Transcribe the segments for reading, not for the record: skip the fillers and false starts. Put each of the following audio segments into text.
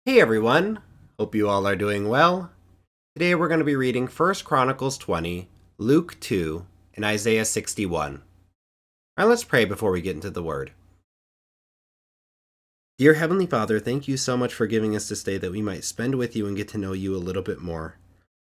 Hey everyone! Hope you all are doing well. Today we're going to be reading 1 Chronicles 20, Luke 2, and Isaiah 61. Alright, let's pray before we get into the word. Dear Heavenly Father, thank you so much for giving us this day that we might spend with you and get to know you a little bit more.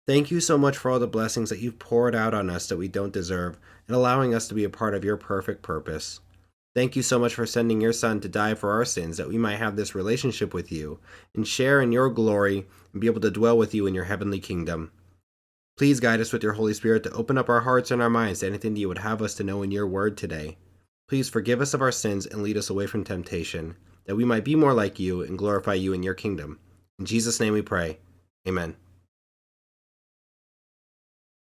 Thank you so much for all the blessings that you've poured out on us that we don't deserve and allowing us to be a part of your perfect purpose. Thank you so much for sending your Son to die for our sins that we might have this relationship with you and share in your glory and be able to dwell with you in your heavenly kingdom. Please guide us with your Holy Spirit to open up our hearts and our minds to anything that you would have us to know in your word today. Please forgive us of our sins and lead us away from temptation, that we might be more like you and glorify you in your kingdom. In Jesus' name we pray. Amen.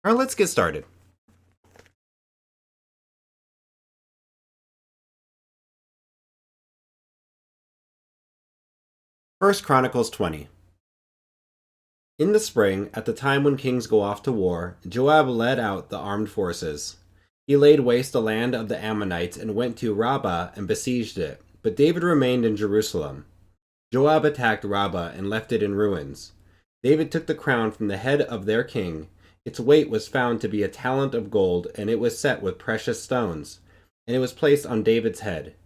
All right, let's get started. 1 Chronicles 20. In the spring, at the time when kings go off to war, Joab led out the armed forces. He laid waste the land of the Ammonites and went to Rabbah and besieged it, but David remained in Jerusalem. Joab attacked Rabbah and left it in ruins. David took the crown from the head of their king. Its weight was found to be a talent of gold, and it was set with precious stones, and it was placed on David's head.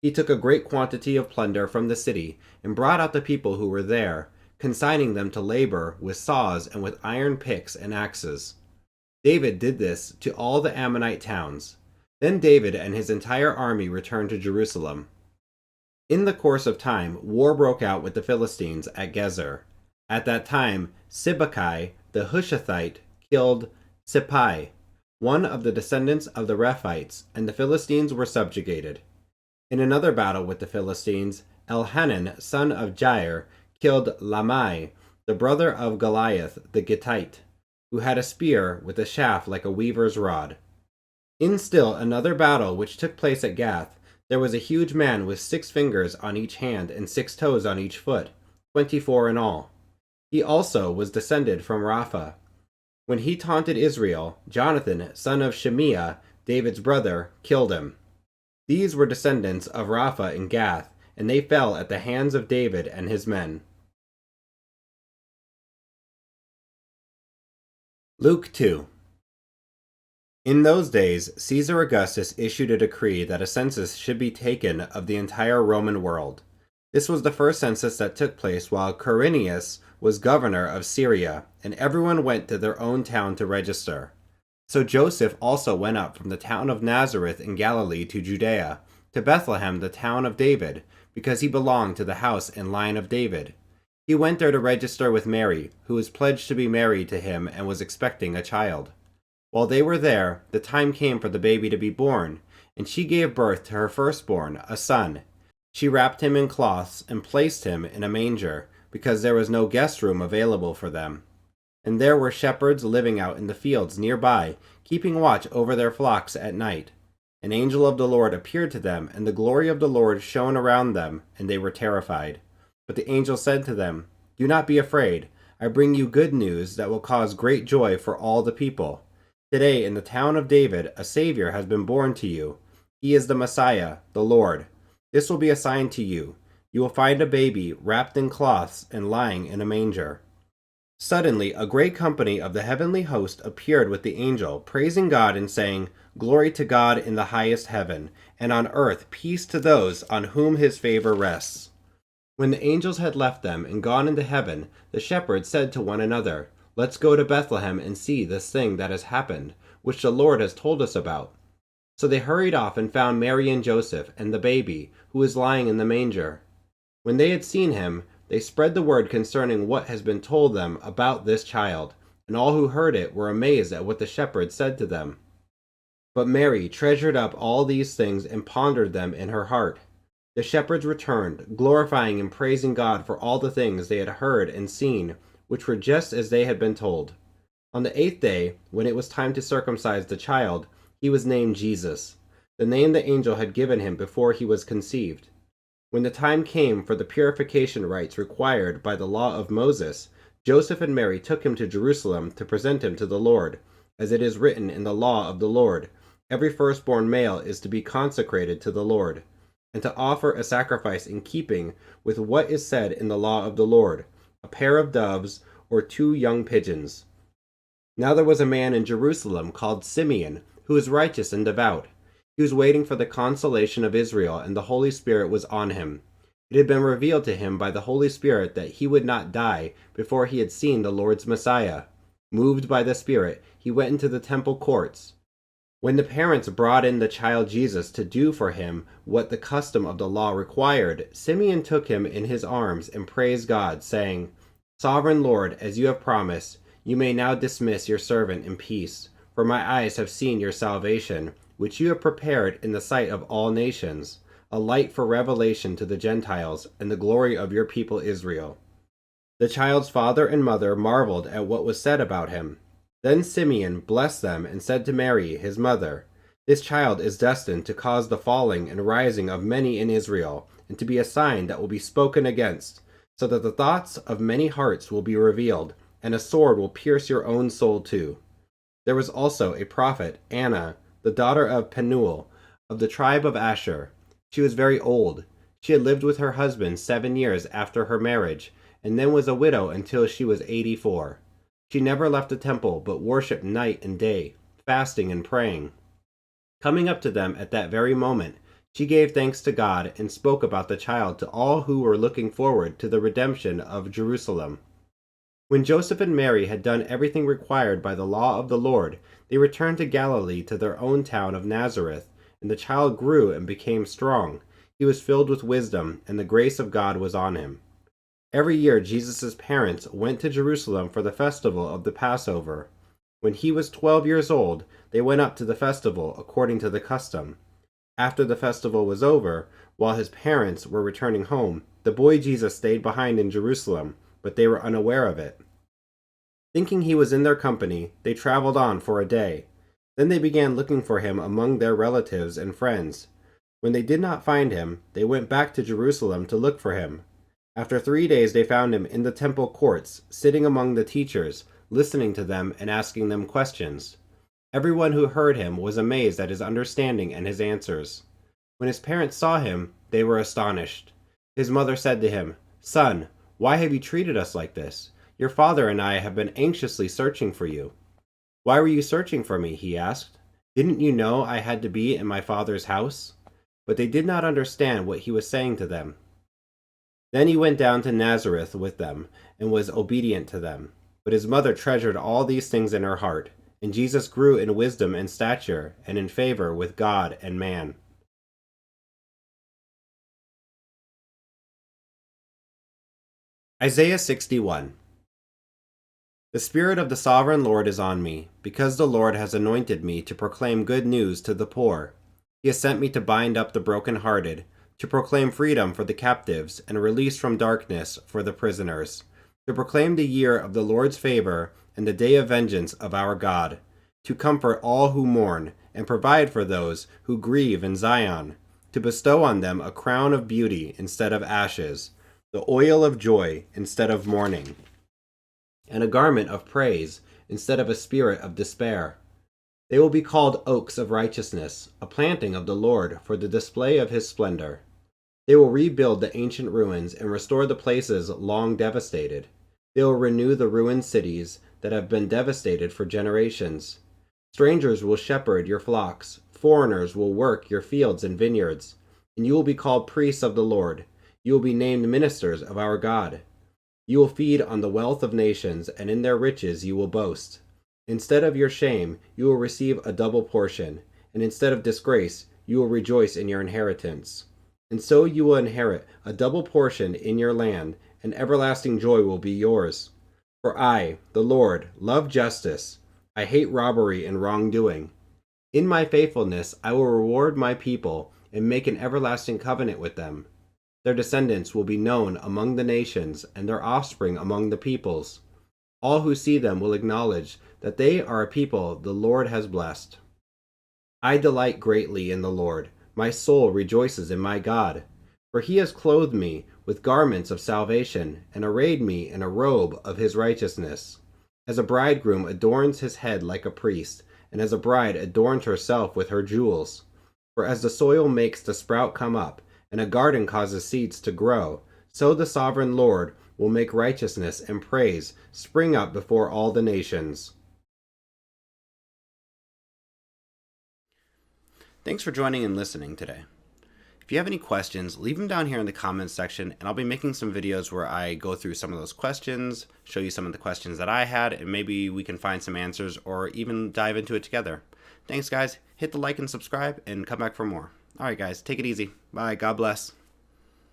He took a great quantity of plunder from the city and brought out the people who were there, consigning them to labor with saws and with iron picks and axes. David did this to all the Ammonite towns. Then David and his entire army returned to Jerusalem. In the course of time, war broke out with the Philistines at Gezer. At that time, Sibbecai the Hushathite killed Sippai, one of the descendants of the Rephites, and the Philistines were subjugated. In another battle with the Philistines, Elhanan, son of Jair, killed Lamai, the brother of Goliath the Gittite, who had a spear with a shaft like a weaver's rod. In still another battle which took place at Gath, there was a huge man with 6 fingers on each hand and 6 toes on each foot, 24 in all. He also was descended from Rapha. When he taunted Israel, Jonathan, son of Shimea, David's brother, killed him. These were descendants of Rapha and Gath, and they fell at the hands of David and his men. Luke 2. In those days, Caesar Augustus issued a decree that a census should be taken of the entire Roman world. This was the first census that took place while Quirinius was governor of Syria, and everyone went to their own town to register. So Joseph also went up from the town of Nazareth in Galilee to Judea, to Bethlehem the town of David, because he belonged to the house and line of David. He went there to register with Mary, who was pledged to be married to him and was expecting a child. While they were there, the time came for the baby to be born, and she gave birth to her firstborn, a son. She wrapped him in cloths and placed him in a manger, because there was no guest room available for them. And there were shepherds living out in the fields nearby, keeping watch over their flocks at night. An angel of the Lord appeared to them, and the glory of the Lord shone around them, and they were terrified. But the angel said to them, "Do not be afraid. I bring you good news that will cause great joy for all the people. Today in the town of David a Savior has been born to you. He is the Messiah, the Lord. This will be a sign to you. You will find a baby wrapped in cloths and lying in a manger." Suddenly a great company of the heavenly host appeared with the angel, praising God and saying, "Glory to God in the highest heaven, and on earth peace to those on whom his favor rests." When the angels had left them and gone into heaven, the shepherds said to one another, "Let's go to Bethlehem and see this thing that has happened, which the Lord has told us about." So they hurried off and found Mary and Joseph and the baby, who was lying in the manger. When they had seen him, they spread the word concerning what has been told them about this child, and all who heard it were amazed at what the shepherds said to them. But Mary treasured up all these things and pondered them in her heart. The shepherds returned, glorifying and praising God for all the things they had heard and seen, which were just as they had been told. On the 8th day, when it was time to circumcise the child, he was named Jesus, the name the angel had given him before he was conceived. When the time came for the purification rites required by the law of Moses, Joseph and Mary took him to Jerusalem to present him to the Lord. As it is written in the law of the Lord, every firstborn male is to be consecrated to the Lord. and to offer a sacrifice in keeping with what is said in the law of the Lord, a pair of doves or 2 young pigeons. Now there was a man in Jerusalem called Simeon, who was righteous and devout. He was waiting for the consolation of Israel, and the Holy Spirit was on him. It had been revealed to him by the Holy Spirit that he would not die before he had seen the Lord's Messiah. Moved by the Spirit, he went into the temple courts. When the parents brought in the child Jesus to do for him what the custom of the law required, Simeon took him in his arms and praised God, saying, "Sovereign Lord, as you have promised, you may now dismiss your servant in peace, for my eyes have seen your salvation, which you have prepared in the sight of all nations, a light for revelation to the Gentiles, and the glory of your people Israel." The child's father and mother marveled at what was said about him. Then Simeon blessed them and said to Mary, his mother, "This child is destined to cause the falling and rising of many in Israel, and to be a sign that will be spoken against, so that the thoughts of many hearts will be revealed, and a sword will pierce your own soul too." There was also a prophet, Anna, the daughter of Penuel, of the tribe of Asher. She was very old. She had lived with her husband 7 years after her marriage, and then was a widow until she was 84. She never left the temple, but worshipped night and day, fasting and praying. Coming up to them at that very moment, she gave thanks to God and spoke about the child to all who were looking forward to the redemption of Jerusalem. When Joseph and Mary had done everything required by the law of the Lord, they returned to Galilee to their own town of Nazareth, and the child grew and became strong. He was filled with wisdom, and the grace of God was on him. Every year Jesus' parents went to Jerusalem for the festival of the Passover. When he was 12 years old, they went up to the festival according to the custom. After the festival was over, while his parents were returning home, the boy Jesus stayed behind in Jerusalem, but they were unaware of it. Thinking he was in their company, they traveled on for a day. Then they began looking for him among their relatives and friends. When they did not find him, they went back to Jerusalem to look for him. After 3 days they found him in the temple courts, sitting among the teachers, listening to them and asking them questions. Everyone who heard him was amazed at his understanding and his answers. When his parents saw him, they were astonished. His mother said to him, "Son, why have you treated us like this? Your father and I have been anxiously searching for you." "Why were you searching for me?" he asked. "Didn't you know I had to be in my father's house?" But they did not understand what he was saying to them. Then he went down to Nazareth with them, and was obedient to them. But his mother treasured all these things in her heart, and Jesus grew in wisdom and stature, and in favor with God and man. Isaiah 61. The Spirit of the Sovereign Lord is on me, because the Lord has anointed me to proclaim good news to the poor. He has sent me to bind up the brokenhearted, to proclaim freedom for the captives and release from darkness for the prisoners, to proclaim the year of the Lord's favor and the day of vengeance of our God, to comfort all who mourn and provide for those who grieve in Zion, to bestow on them a crown of beauty instead of ashes, the oil of joy instead of mourning, and a garment of praise instead of a spirit of despair. They will be called oaks of righteousness, a planting of the Lord for the display of his splendor. They will rebuild the ancient ruins and restore the places long devastated. They will renew the ruined cities that have been devastated for generations. Strangers will shepherd your flocks, foreigners will work your fields and vineyards, and you will be called priests of the Lord. You will be named ministers of our God. You will feed on the wealth of nations, and in their riches you will boast. Instead of your shame, you will receive a double portion, and instead of disgrace, you will rejoice in your inheritance. And so you will inherit a double portion in your land, and everlasting joy will be yours. For I, the Lord, love justice. I hate robbery and wrongdoing. In my faithfulness I will reward my people and make an everlasting covenant with them. Their descendants will be known among the nations, and their offspring among the peoples. All who see them will acknowledge that they are a people the Lord has blessed. I delight greatly in the Lord. My soul rejoices in my God. For he has clothed me with garments of salvation, and arrayed me in a robe of his righteousness. As a bridegroom adorns his head like a priest, and as a bride adorns herself with her jewels. For as the soil makes the sprout come up, and a garden causes seeds to grow, so the sovereign Lord will make righteousness and praise spring up before all the nations. Thanks for joining and listening today. If you have any questions, leave them down here in the comments section, and I'll be making some videos where I go through some of those questions, show you some of the questions that I had, and maybe we can find some answers or even dive into it together. Thanks, guys. Hit the like and subscribe, and come back for more. All right, guys, take it easy. Bye. God bless.